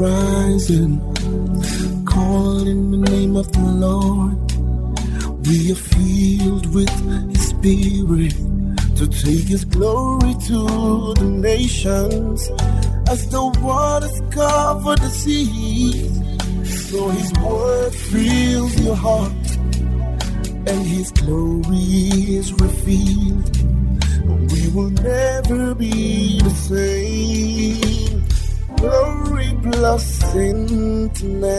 rising, call in the name of the Lord. We are filled with His Spirit to take His glory to the nations. As the waters cover the sea, so His word fills your heart, and His glory is revealed. We will never be the same. Glory Plus International.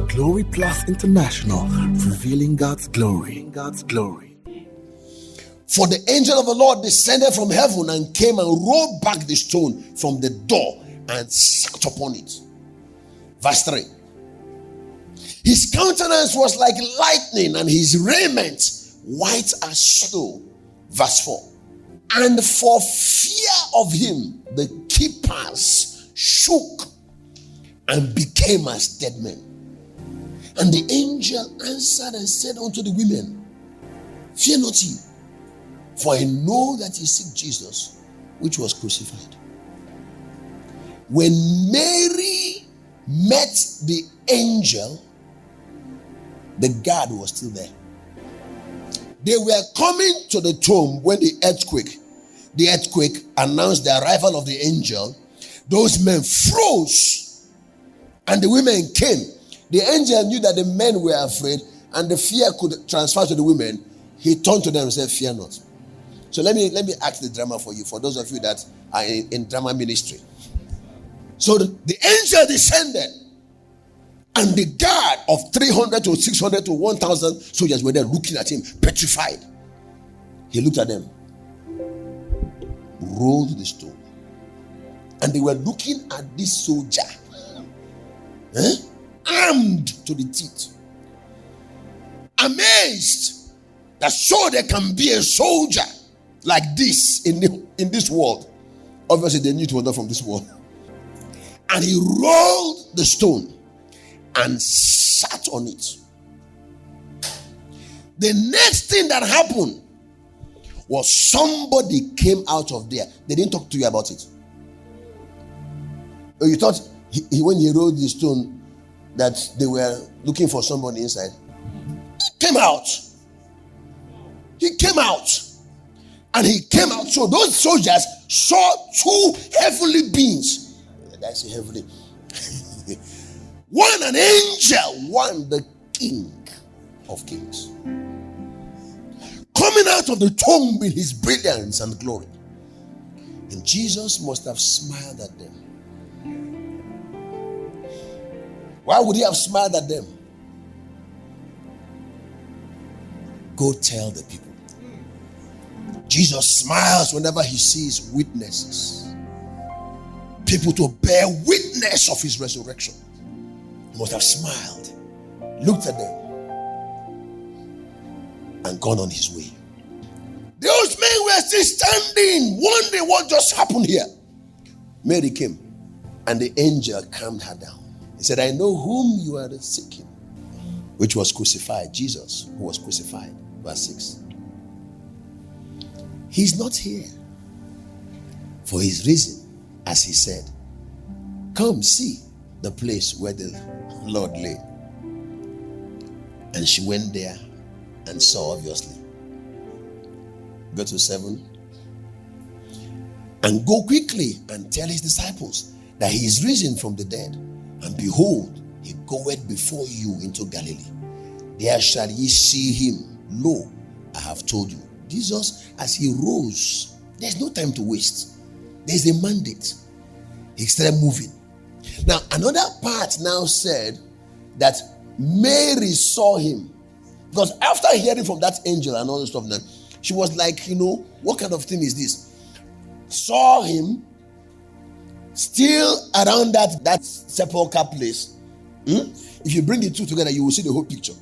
Glory Plus International, revealing God's glory. God's glory. For the angel of the Lord descended from heaven and came and rolled back the stone from the door and sat upon it. Verse 3. His countenance was like lightning, and his raiment white as snow. Verse 4. And for fear of him, the keepers shook and became as dead men. And the angel answered and said unto the women, Fear not ye, for I know that ye seek Jesus, which was crucified. When Mary met the angel, the guard was still there. They were coming to the tomb when the earthquake announced the arrival of the angel. Those men froze, and the women came. The angel knew that the men were afraid, and the fear could transfer to the women. He turned to them and said, Fear not. So let me act the drama for you, for those of you that are in drama ministry. So the angel descended, and the guard of 300 to 600 to 1,000 soldiers were there looking at him, petrified. He looked at them, rolled the stone, and they were looking at this soldier, armed to the teeth, amazed that so there can be a soldier like this in this world. Obviously, they knew it was not from this world. And he rolled the stone and sat on it. The next thing that happened was somebody came out of there. They didn't talk to you about it. You thought when he rolled the stone that they were looking for somebody inside. He came out. He came out. And he came out. So those soldiers saw two heavenly beings. I say heavenly. One an angel, one the King of Kings, coming out of the tomb in his brilliance and glory. And Jesus must have smiled at them. Why would he have smiled at them? Go tell the people. Jesus smiles whenever he sees witnesses, people to bear witness of his resurrection. He must have smiled, looked at them, and gone on his way. Those men were still standing, wondering what just happened here. Mary came, and the angel calmed her down. He said, I know whom you are seeking, which was crucified, Jesus, who was crucified. Verse 6. He's not here, for he's risen, as he said. Come see the place where the Lord lay. And she went there and saw, obviously. Go to 7. And go quickly and tell his disciples that he is risen from the dead. And behold, he goeth before you into Galilee. There shall ye see him. Lo, I have told you. Jesus, as he rose, there's no time to waste. There's a mandate. He started moving. Now, another part now said that Mary saw him. Because after hearing from that angel and all this stuff, now, she was like, what kind of thing is this? Saw him still around that sepulchre place. If you bring the two together, you will see the whole picture.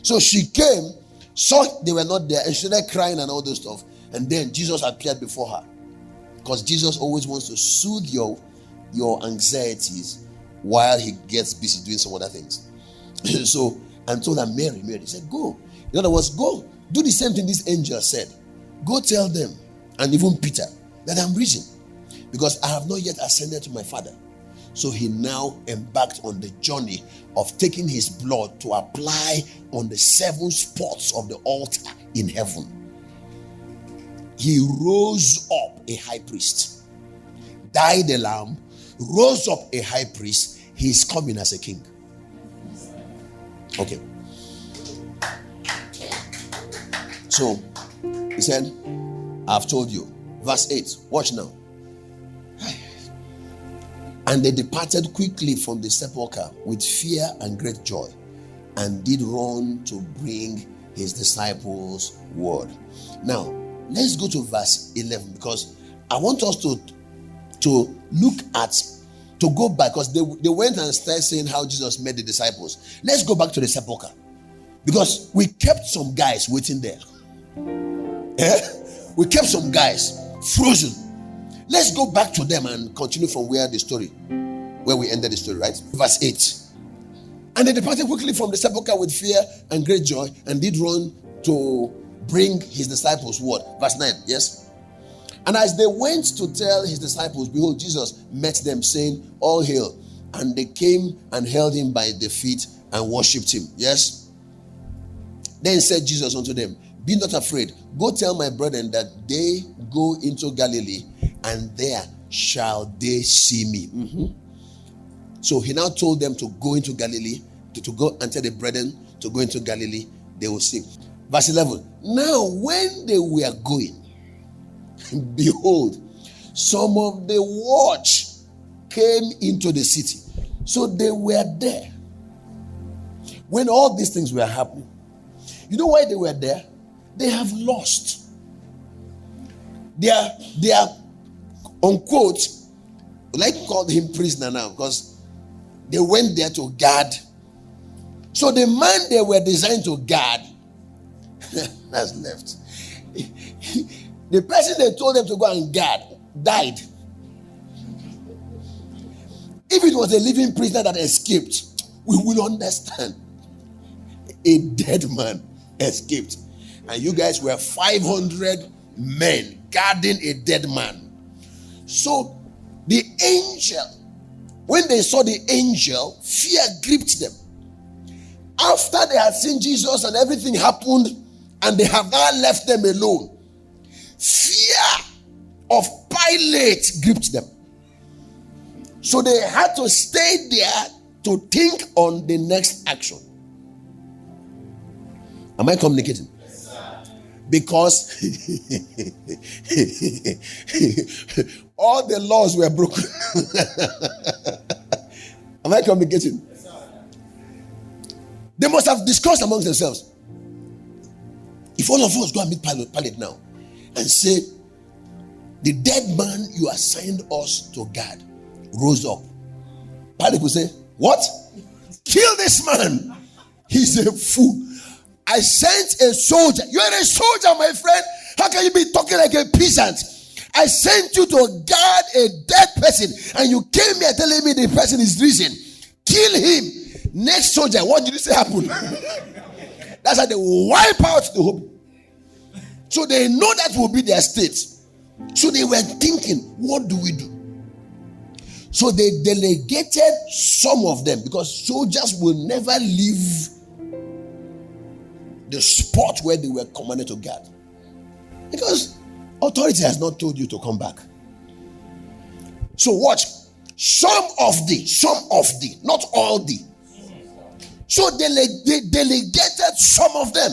So she came, saw they were not there, and she started crying and all this stuff. And then Jesus appeared before her. Because Jesus always wants to soothe your anxieties while he gets busy doing some other things. So, and told her, Mary, he said, go. In other words, go. Do the same thing this angel said. Go tell them, and even Peter, that I'm risen. Because I have not yet ascended to my Father. So he now embarked on the journey of taking his blood to apply on the 7 spots of the altar in heaven. He rose up a high priest, died a lamb, rose up a high priest. He is coming as a king. Okay. So he said, I've told you. Verse 8. Watch now. And they departed quickly from the sepulchre with fear and great joy, and did run to bring his disciples word. Now, let's go to verse 11, because I want us to look at, to go back, because they went and started saying how Jesus met the disciples. Let's go back to the sepulchre, because we kept some guys waiting there. We kept some guys frozen. Let's go back to them and continue from where we ended the story, right? Verse 8. And they departed quickly from the sepulchre with fear and great joy, and did run to bring his disciples word. Verse 9, yes? And as they went to tell his disciples, behold, Jesus met them, saying, all hail. And they came and held him by the feet and worshipped him. Yes? Then said Jesus unto them, be not afraid. Go tell my brethren that they go into Galilee, and there shall they see me. So he now told them to go into Galilee, to go and tell the brethren to go into Galilee, they will see. Verse 11. Now when they were going, behold, some of the watch came into the city. So they were there when all these things were happening. You know why they were there? They have lost. They are unquote, like called him prisoner now, because they went there to guard. So the man they were designed to guard has left. The person they told them to go and guard died. If it was a living prisoner that escaped, we would understand. A dead man escaped. And you guys were 500 men guarding a dead man. So the angel, when they saw the angel, fear gripped them. After they had seen Jesus and everything happened, and they have now left them alone, fear of Pilate gripped them. So they had to stay there to think on the next action. Am I communicating? Yes, sir. Because all the laws were broken. Am I communicating? Yes, sir. They must have discussed amongst themselves. If all of us go and meet Pilate now and say, the dead man you assigned us to guard rose up, Pilate will say, what? Kill this man. He's a fool. I sent a soldier. You are a soldier, my friend. How can you be talking like a peasant? I sent you to guard a dead person, and you came here telling me the person is risen. Kill him. Next soldier, what did you say happened? That's how they wipe out the hope. So they know that will be their state. So they were thinking, what do we do? So they delegated some of them, because soldiers will never leave the spot where they were commanded to guard, because authority has not told you to come back. So watch, some of the, not all the. So they delegated some of them.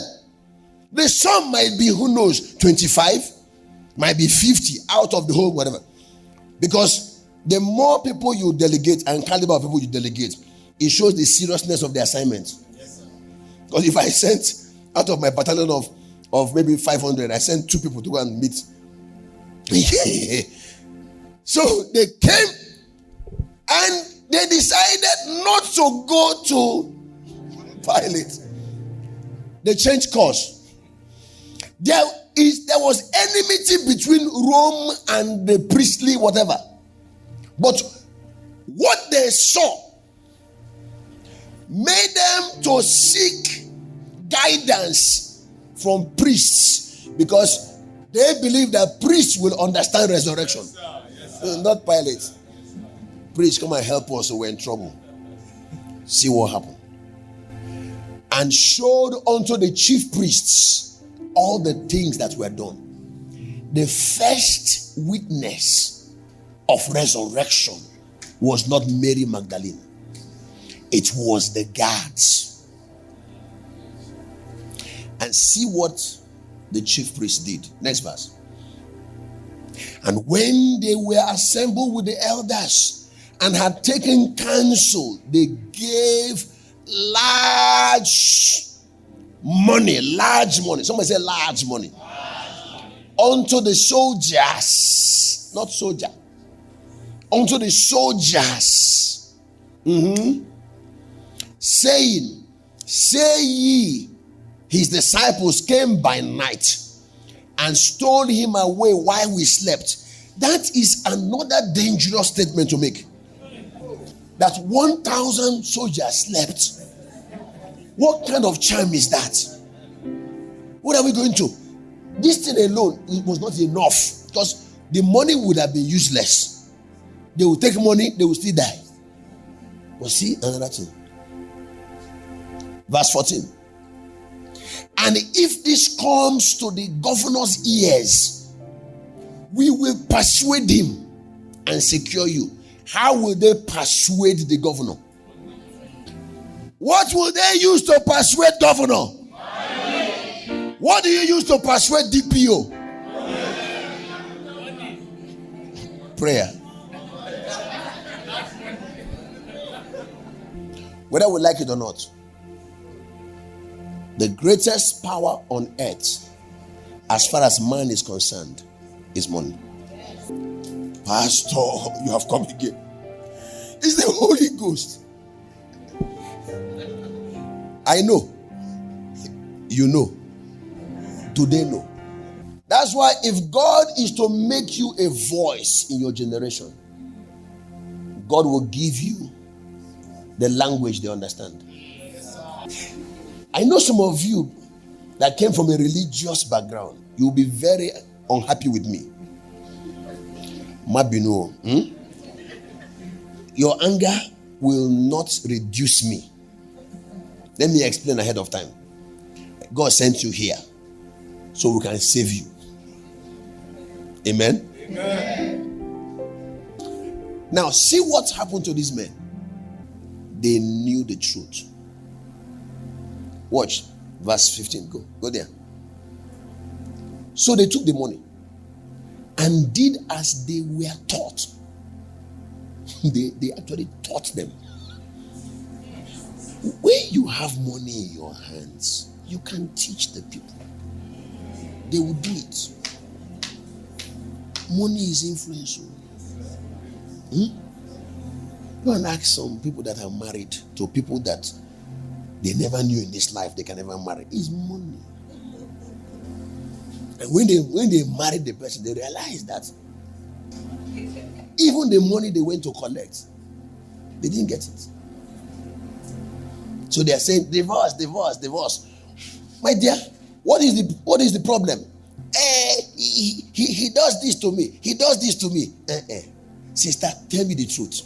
The sum might be, who knows, 25, might be 50 out of the whole whatever. Because the more people you delegate and caliber of people you delegate, it shows the seriousness of the assignment. Yes, because if I sent out of my battalion of maybe 500, I sent 2 people to go and meet. So they came and they decided not to go to Pilate. They changed course. There was enmity between Rome and the priestly whatever. But what they saw made them to seek guidance from priests, because they believe that priests will understand resurrection. Yes, sir. Yes, sir. Not Pilate. Please come and help us, so we're in trouble. See what happened. And showed unto the chief priests all the things that were done. The first witness of resurrection was not Mary Magdalene. It was the guards. And see what the chief priest did. Next verse. And when they were assembled with the elders and had taken counsel, they gave large money. Somebody say large money. Unto the soldiers, not soldier. Unto the soldiers, saying, say ye, his disciples came by night and stole him away while we slept. That is another dangerous statement to make. That 1,000 soldiers slept. What kind of charm is that? What are we going to? This thing alone, it was not enough, because the money would have been useless. They will take money, they will still die. But see another thing. Verse 14. And if this comes to the governor's ears, we will persuade him and secure you. How will they persuade the governor? What will they use to persuade governor? What do you use to persuade DPO? Prayer. Whether we like it or not, the greatest power on earth, as far as man is concerned, is money. Pastor, you have come again. It's the Holy Ghost. I know. You know. Do they know? That's why if God is to make you a voice in your generation, God will give you the language they understand. I know some of you that came from a religious background. You'll be very unhappy with me. Mabino, your anger will not reduce me. Let me explain ahead of time. God sent you here so we can save you. Amen? Amen. Now, see what happened to these men. They knew the truth. Watch verse 15. Go there. So they took the money and did as they were taught. They actually taught them. When you have money in your hands, you can teach the people. They will do it. Money is influential. Go and ask some people that are married to people that they never knew in this life they can never marry. It's money. And when they married the person, they realized that even the money they went to collect, they didn't get it. So they are saying, divorce, divorce, divorce. My dear, what is the problem? He does this to me. He does this to me. Sister, tell me the truth.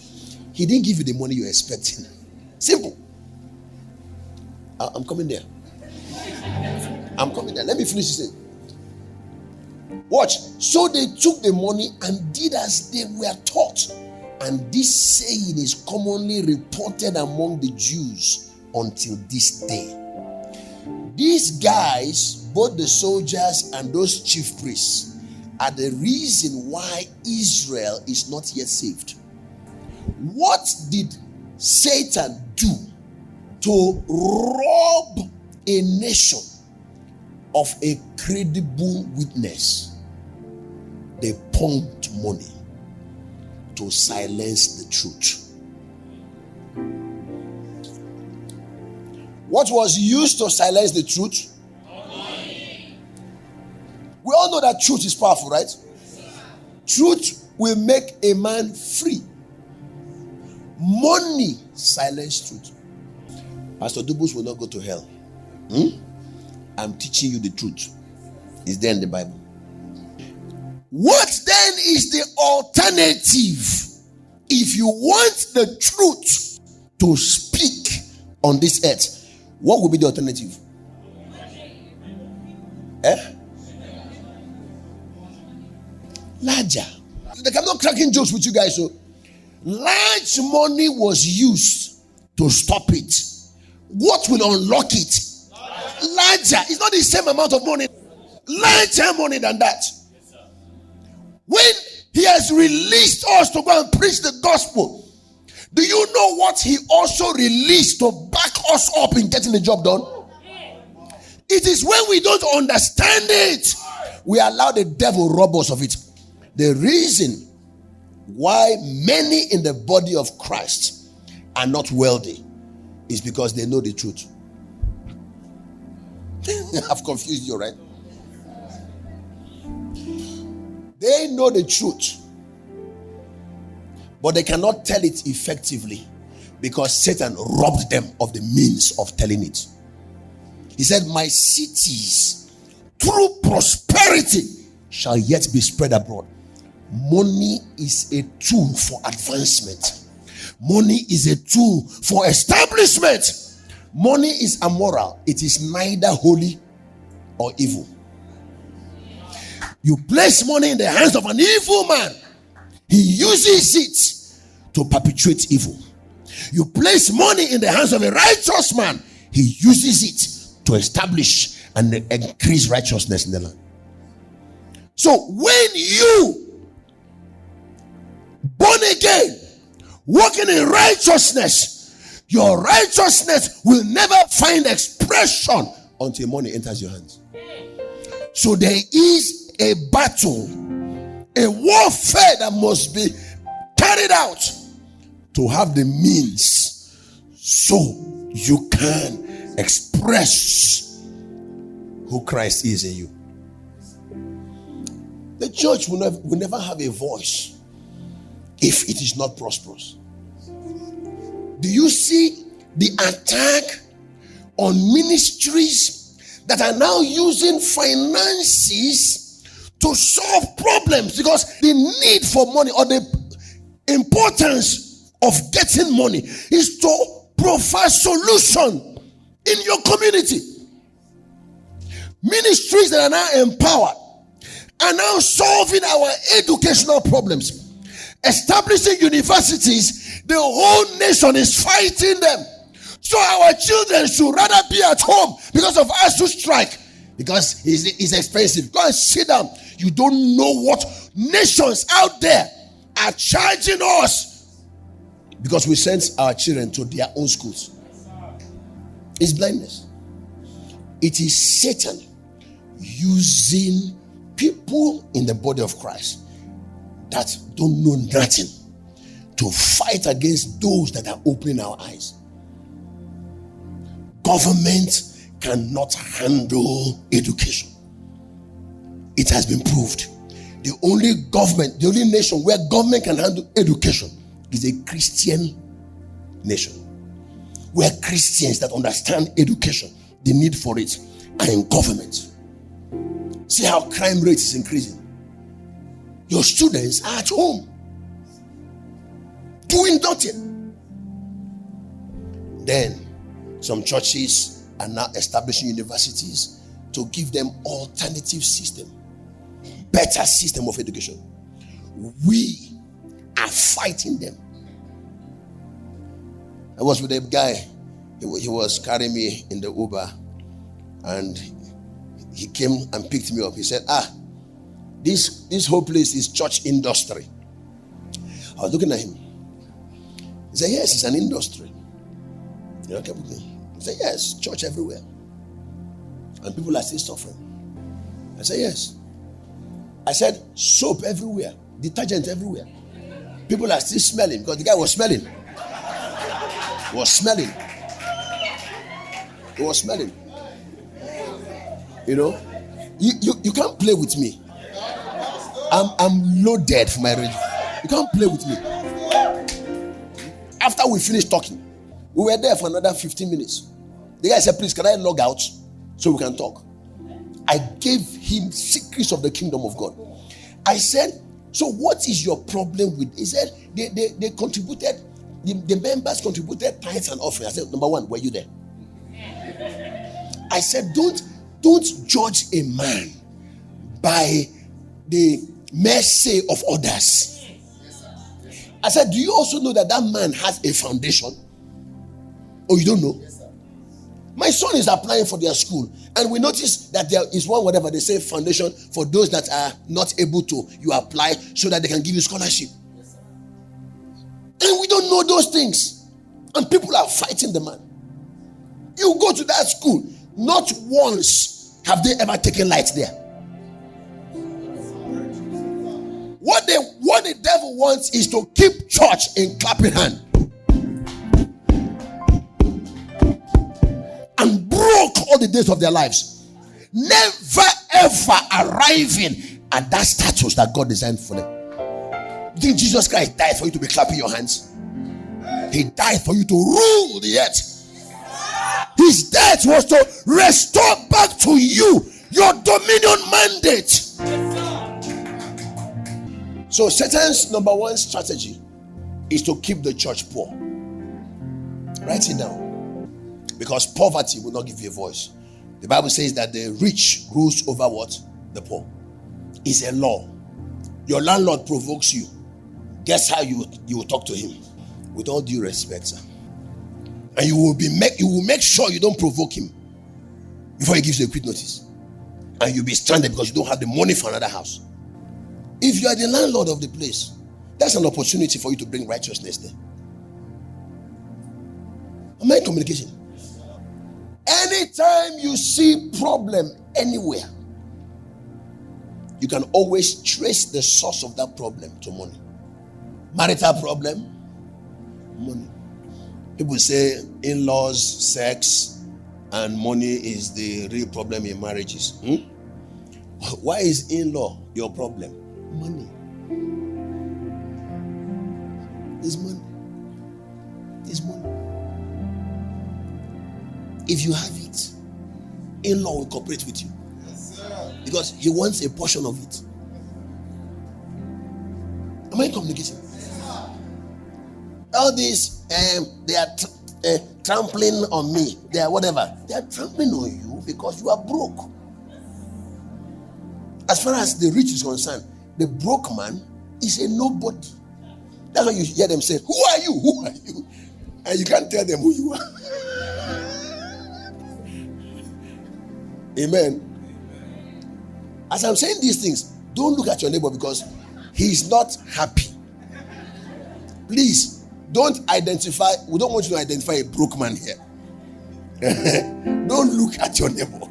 He didn't give you the money you're expecting. Simple. I'm coming there. I'm coming there. Let me finish this thing. Watch. So they took the money and did as they were taught. And this saying is commonly reported among the Jews until this day. These guys, both the soldiers and those chief priests, are the reason why Israel is not yet saved. What did Satan do to rob a nation of a credible witness? They pumped money to silence the truth. What was used to silence the truth? We all know that truth is powerful, right? Truth will make a man free. Money silence truth. Pastor Dubus will not go to hell. I'm teaching you the truth. It's there in the Bible. What then is the alternative If you want the truth to speak on this earth, what would be the alternative? Larger. I'm not cracking jokes with you guys. So, large money was used to stop it. What will unlock it? Larger. It's not the same amount of money. Larger money than that. When he has released us to go and preach the gospel, do you know what he also released to back us up in getting the job done? It is when we don't understand it, we allow the devil rob us of it. The reason why many in the body of Christ are not wealthy is because they know the truth. I've confused you, right? They know the truth, but they cannot tell it effectively because Satan robbed them of the means of telling it. He said, my cities through prosperity shall yet be spread abroad. Money is a tool for advancement. Money is a tool for establishment. Money is amoral. It is neither holy or evil. You place money in the hands of an evil man, he uses it to perpetuate evil. You place money in the hands of a righteous man, he uses it to establish and increase righteousness in the land. So when you born again, walking in righteousness, your righteousness will never find expression until money enters your hands. So there is a battle, a warfare that must be carried out to have the means so you can express who Christ is in you. The church will never have a voice if it is not prosperous. Do you see the attack on ministries that are now using finances to solve problems? Because the need for money or the importance of getting money is to provide solution in your community. Ministries that are now empowered are now solving our educational problems, establishing universities. The whole nation is fighting them. So our children should rather be at home because of us to strike, because it's expensive. Go and sit down. You don't know what nations out there are charging us because we send our children to their own schools. It's blindness. It is Satan using people in the body of Christ that don't know nothing to fight against those that are opening our eyes. Government cannot handle education. It has been proved. The only nation where government can handle education is a Christian nation, where Christians that understand education, the need for it, are in government. See how crime rate is increasing. Your students are at home doing nothing. Then some churches are now establishing universities to give them alternative system, better system of education. We are fighting them. I was with a guy. He was carrying me in the Uber, and he came and picked me up. He said, this whole place is church industry. I was looking at him. He said, yes, it's an industry. He said, yes, church everywhere. And people are still suffering. I said, yes. I said, soap everywhere, detergent everywhere. People are still smelling because the guy was smelling. He was smelling. He was smelling. You know, you can't play with me. I'm loaded for my radio. You can't play with me. After we finished talking, we were there for another 15 minutes. The guy said, please, can I log out so we can talk? I gave him secrets of the kingdom of God. I said, So what is your problem with? He said they contributed, the members contributed tithes and offerings. I said, number one, were you there? I said, don't judge a man by the mercy of others. I said, do you also know that man has a foundation? Oh, you don't know? My son is applying for their school, and we notice that there is one, whatever they say, foundation for those that are not able to. You apply so that they can give you scholarship. And we don't know those things. And people are fighting the man. You go to that school, not once have they ever taken light there. What the devil wants is to keep church in clapping hand. And broke all the days of their lives. Never ever arriving at that status that God designed for them. You think Jesus Christ died for you to be clapping your hands? He died for you to rule the earth. His death was to restore back to you your dominion mandate. So Satan's number one strategy is to keep the church poor. Write it down. Because poverty will not give you a voice. The Bible says that the rich rules over what? The poor. It's a law. Your landlord provokes you. Guess how you will talk to him? With all due respect, sir. And you will make sure you don't provoke him before he gives you a quick notice. And you'll be stranded because you don't have the money for another house. If you are the landlord of the place, that's an opportunity for you to bring righteousness there. Am I in communication? Anytime you see problem anywhere, you can always trace the source of that problem to money. Marital problem, money. People say in-laws, sex, and money is the real problem in marriages. Why is in-law your problem? Money. It's money. It's money. If you have it, in-law will cooperate with you. Because he wants a portion of it. Am I in communication? All these, they are trampling on me. They are whatever. They are trampling on you because you are broke. As far as the rich is concerned, the broke man is a nobody. That's why you hear them say, "Who are you? Who are you?" And you can't tell them who you are. Amen. As I'm saying these things, don't look at your neighbor because he's not happy. Please don't identify. We don't want you to identify a broke man here. Don't look at your neighbor.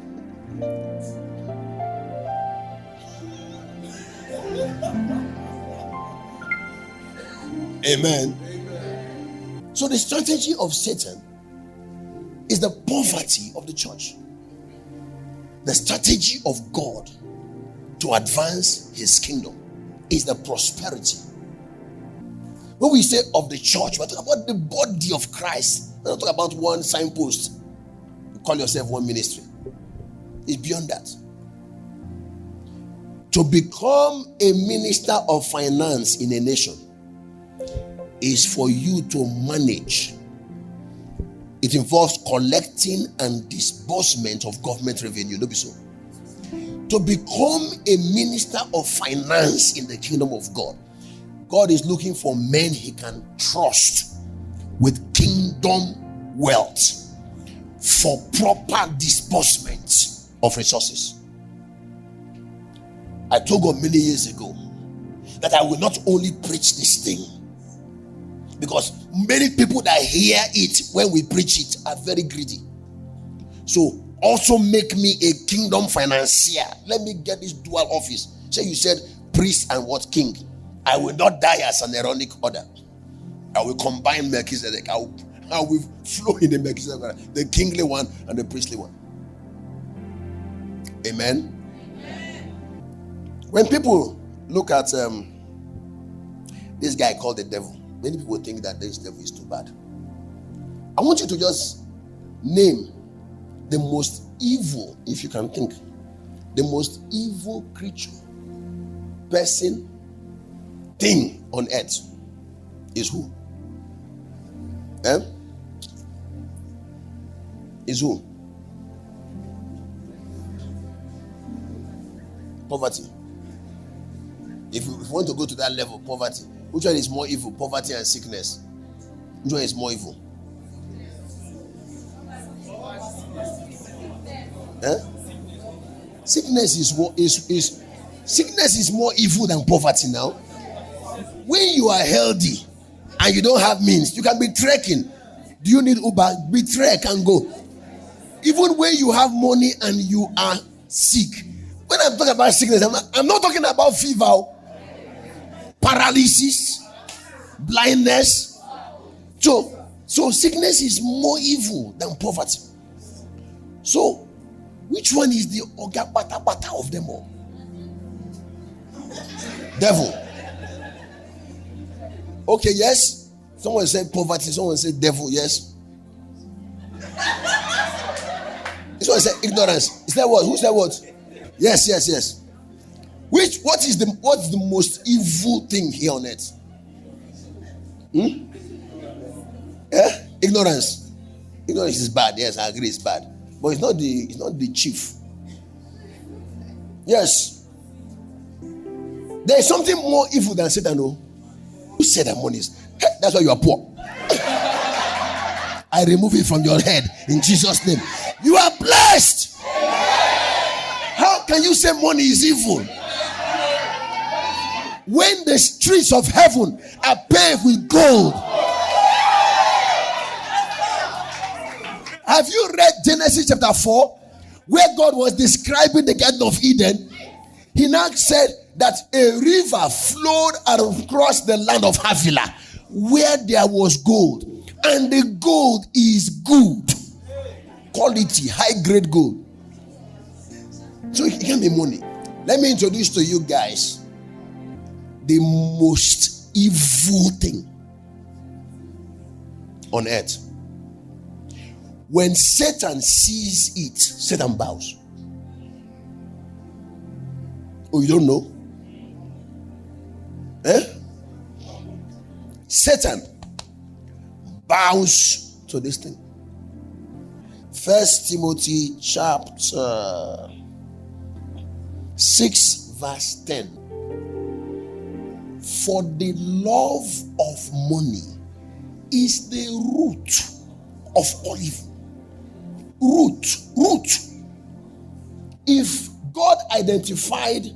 Amen. So the strategy of Satan is the poverty of the church. The strategy of God to advance his kingdom is the prosperity. When we say of the church, we're talking about the body of Christ. We're not talking about one signpost. You call yourself one ministry. It's beyond that. To become a minister of finance in a nation is for you to manage. It involves collecting and disbursement of government revenue. Don't be so. To become a minister of finance in the kingdom of God, God is looking for men he can trust with kingdom wealth for proper disbursement of resources. I told God many years ago that I will not only preach this thing, because many people that hear it when we preach it are very greedy. So also make me a kingdom financier. Let me get this dual office. So you said priest and what? King. I will not die as an Aaronic order. I will combine Melchizedek. I will flow in the Melchizedek, the kingly one and the priestly one. Amen. When people look at this guy called the devil, many people think that this devil is too bad. I want you to just name the most evil, if you can think, the most evil creature, person thing on earth is who? Is who? Poverty. If you want to go to that level, poverty. Which one is more evil? Poverty and sickness. Which one is more evil? Sickness sickness is more evil than poverty now. When you are healthy and you don't have means, you can be trekking. Do you need Uber? Be trek and go. Even when you have money and you are sick. When I'm talking about sickness, I'm not talking about fever, paralysis, blindness. So sickness is more evil than poverty. So which one is the oga bata bata of them all? Devil. Okay, yes. Someone said poverty, someone said devil, yes. This one said ignorance. Is that what? Who said what? Yes. What is the most evil thing here on earth? Ignorance. Ignorance is bad. Yes, I agree, it's bad. But it's not the chief. Yes. There is something more evil than Satan. No? Who said that money is? Hey, that's why you are poor. I remove it from your head in Jesus' name. You are blessed. How can you say money is evil? When the streets of heaven are paved with gold. Have you read Genesis chapter 4, where God was describing the Garden of Eden? He now said that a river flowed across the land of Havilah, where there was gold, and the gold is good quality, high grade gold. So it can be money. Let me introduce to you guys the most evil thing on earth. When Satan sees it, Satan bows. Oh, you don't know? Satan bows to this thing. 1 Timothy chapter 6 verse 10. For the love of money is the root of all evil. Root. If God identified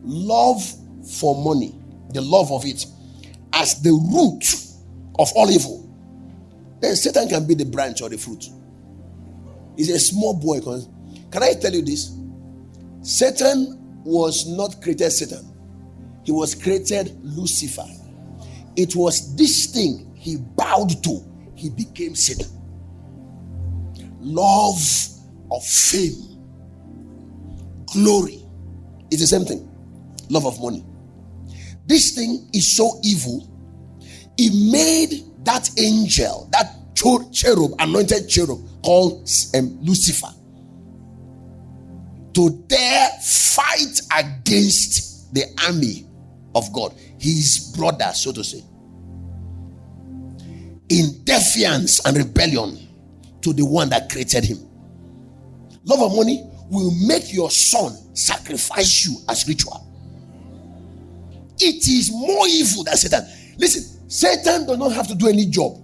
love for money, the love of it, as the root of all evil, then Satan can be the branch or the fruit. He's a small boy. Can I tell you this? Satan was not created Satan. He was created Lucifer. It was this thing he bowed to. He became Satan. Love of fame, glory, is the same thing. Love of money. This thing is so evil. It made that angel, that cherub, anointed cherub called Lucifer, to dare fight against the army of God, his brother, so to say, in defiance and rebellion to the one that created him. Love of money will make your son sacrifice you as ritual. It is more evil than Satan. Listen, Satan does not have to do any job.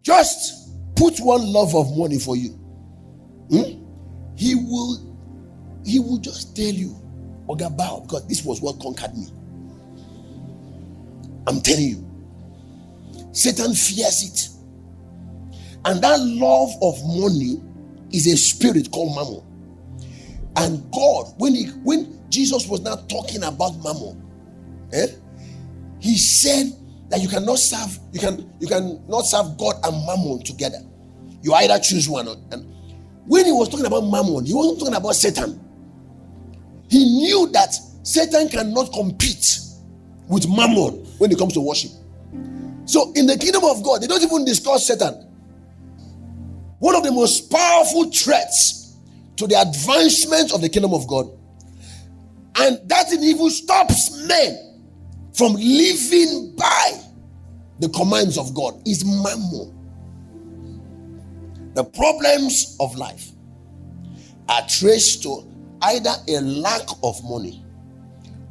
Just put one love of money for you. He will just tell you, Oga, bow, because this was what conquered me. I'm telling you, Satan fears it. And that love of money is a spirit called Mammon. And God, when Jesus was now talking about Mammon, he said that you cannot serve God and Mammon together. You either choose one. And when he was talking about Mammon, he wasn't talking about Satan. He knew that Satan cannot compete with Mammon when it comes to worship. So in the kingdom of God, they don't even discuss Satan. One of the most powerful threats to the advancement of the kingdom of God, and that in evil stops men from living by the commands of God is mammon. The problems of life are traced to either a lack of money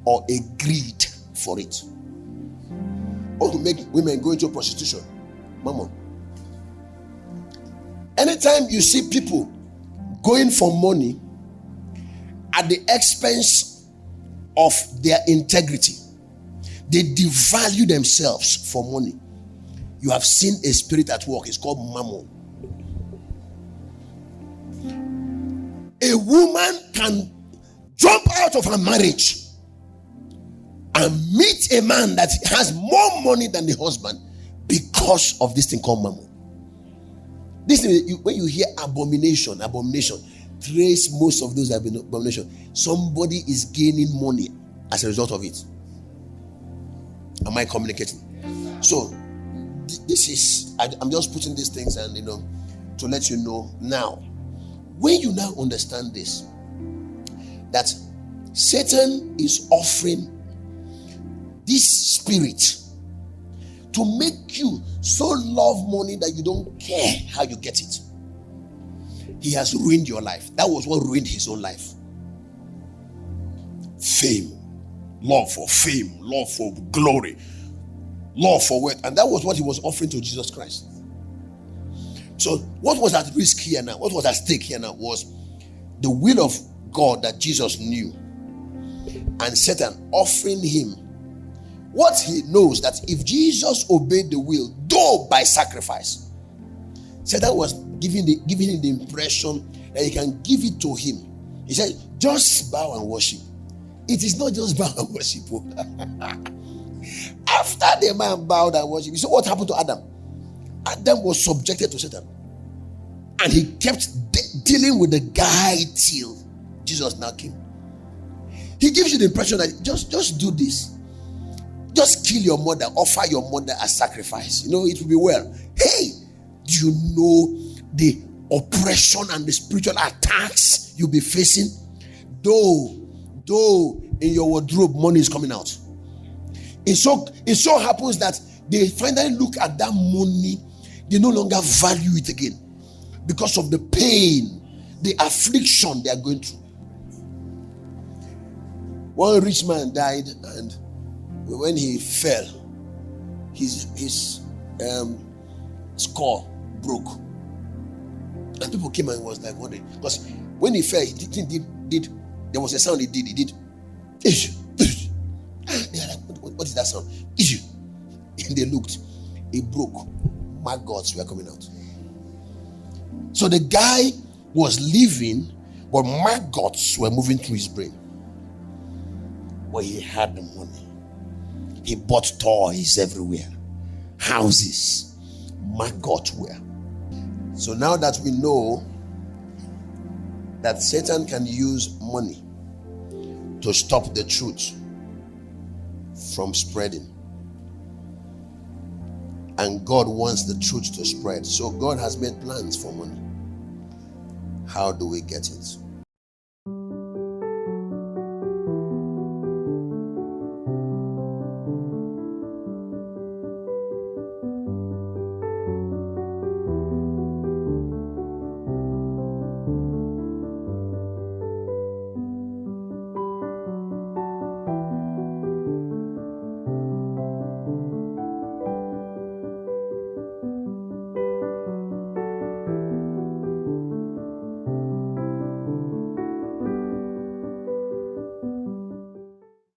or a greed for it. Or to make women go into prostitution, mammon. Anytime you see people going for money at the expense of their integrity, they devalue themselves for money. You have seen a spirit at work. It's called mammon. A woman can jump out of her marriage and meet a man that has more money than the husband because of this thing called mammon. This thing, when you hear abomination, trace most of those abomination. Somebody is gaining money as a result of it. Am I communicating? So this is, I'm just putting these things and to let you know now. When you now understand this, that Satan is offering this spirit to make you so love money that you don't care how you get it. He has ruined your life. That was what ruined his own life. Fame, love for fame, love for glory, love for wealth. And that was what he was offering to Jesus Christ. So what was at risk here now? What was at stake here now was the will of God that Jesus knew, and Satan offering him what he knows, that if Jesus obeyed the will, though by sacrifice, Satan was giving him the impression that he can give it to him. He said, just bow and worship. It is not just bow and worship. After the man bowed and worshiped, you see what happened to Adam? Adam was subjected to Satan, and he kept dealing with the guy till Jesus now came. He gives you the impression that just do this, just kill your mother, offer your mother as sacrifice, it will be well. Hey, do you know the oppression and the spiritual attacks you'll be facing? Though in your wardrobe money is coming out, it so happens that they finally look at that money. They no longer value it again because of the pain, the affliction they are going through. One rich man died, and when he fell, his skull broke, and people came and was like wondering, because when he fell, he did there was a sound he did. They are like, what is that sound? And they looked, it broke. Maggots were coming out. So the guy was living, but maggots were moving through his brain. Well, he had the money. He bought toys everywhere, houses, maggots were. So now that we know that Satan can use money to stop the truth from spreading, and God wants the truth to spread, so God has made plans for money. How do we get it?